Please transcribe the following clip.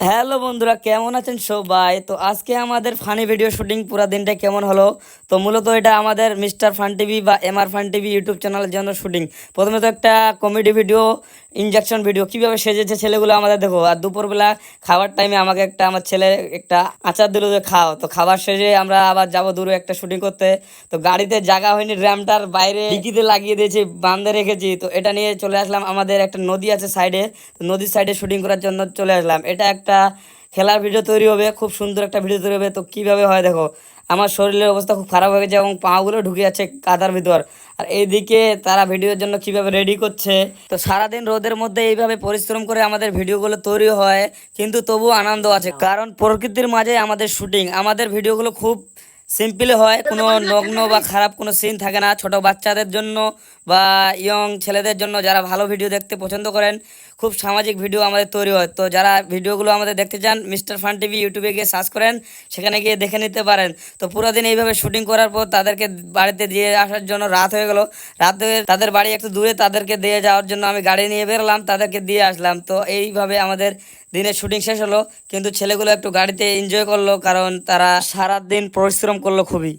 Hello বন্ধুরা, কেমন আছেন সবাই? তো আজকে আমাদের ফানি ভিডিও শুটিং পুরো দিনটা কেমন হলো। তো মূলত এটা আমাদের মিস্টার ফান টিভি বা এমআর ফান টিভি ইউটিউব চ্যানেলের জন্য শুটিং। প্রথমে তো একটা কমেডি ভিডিও, ইনজেকশন ভিডিও, কিভাবে সেজেছে ছেলেগুলো আমাদের দেখো। আর দুপুরবেলা খাবার টাইমে আমাকে আমার ছেলে একটা আচার দিল যে খাও। তো খাবার শেষে আমরা আবার যাব দূরে একটা শুটিং করতে। তো গাড়িতে জায়গা হয়নি, র্যামটার বাইরে ডিকিতে লাগিয়ে দিয়েছি, বাঁধে রেখেছি। তো এটা নিয়ে চলে আসলাম, আমাদের একটা নদী আছে সাইডে, তো নদীর সাইডে শুটিং করার জন্য চলে আসলাম। এটা একটা খেলার ভিডিও তৈরি হবে, খুব সুন্দর একটা ভিডিও তৈরি হবে। তো কিভাবে হয় দেখো, আমার শরীরের অবস্থা খুব খারাপ হয়ে গেছে এবং পাগুলো ঢুকে যাচ্ছে কাদার ভিতর। আর এইদিকে তারা ভিডিওর জন্য কিভাবে রেডি করছে। তো সারাদিন রোদের মধ্যে এইভাবে পরিশ্রম করে আমাদের ভিডিওগুলো তৈরি হয়, কিন্তু তবু আনন্দ আছে, কারণ প্রকৃতির মাঝে আমাদের শুটিং। আমাদের ভিডিওগুলো খুব সিম্পল হয়, কোনো নগ্ন বা খারাপ কোনো সিন থাকে না। ছোট বাচ্চাদের জন্য বা ইয়ং ছেলেদের জন্য, যারা ভালো ভিডিও দেখতে পছন্দ করেন, খুব সামাজিক ভিডিও আমাদের তৈরি হয়। তো যারা ভিডিওগুলো আমাদের দেখতে চান, মিস্টার ফান টিভি ইউটিউবে গিয়ে সার্চ করেন, সেখানে গিয়ে দেখে নিতে পারেন। তো পুরো দিন এইভাবে শুটিং করার পর তাদেরকে বাড়িতে দিয়ে আসার জন্য রাত হয়ে গেল। রাত হয়ে তাদের বাড়ি একটু দূরে, তাদেরকে দিয়ে যাওয়ার জন্য আমি গাড়ি নিয়ে বেরোলাম, তাদেরকে দিয়ে আসলাম। তো এইভাবে আমাদের দিনের শুটিং শেষ হলো, কিন্তু ছেলেগুলো একটু গাড়িতে এনজয় করলো, কারণ তারা সারা দিন পরিশ্রম করলো খুবই।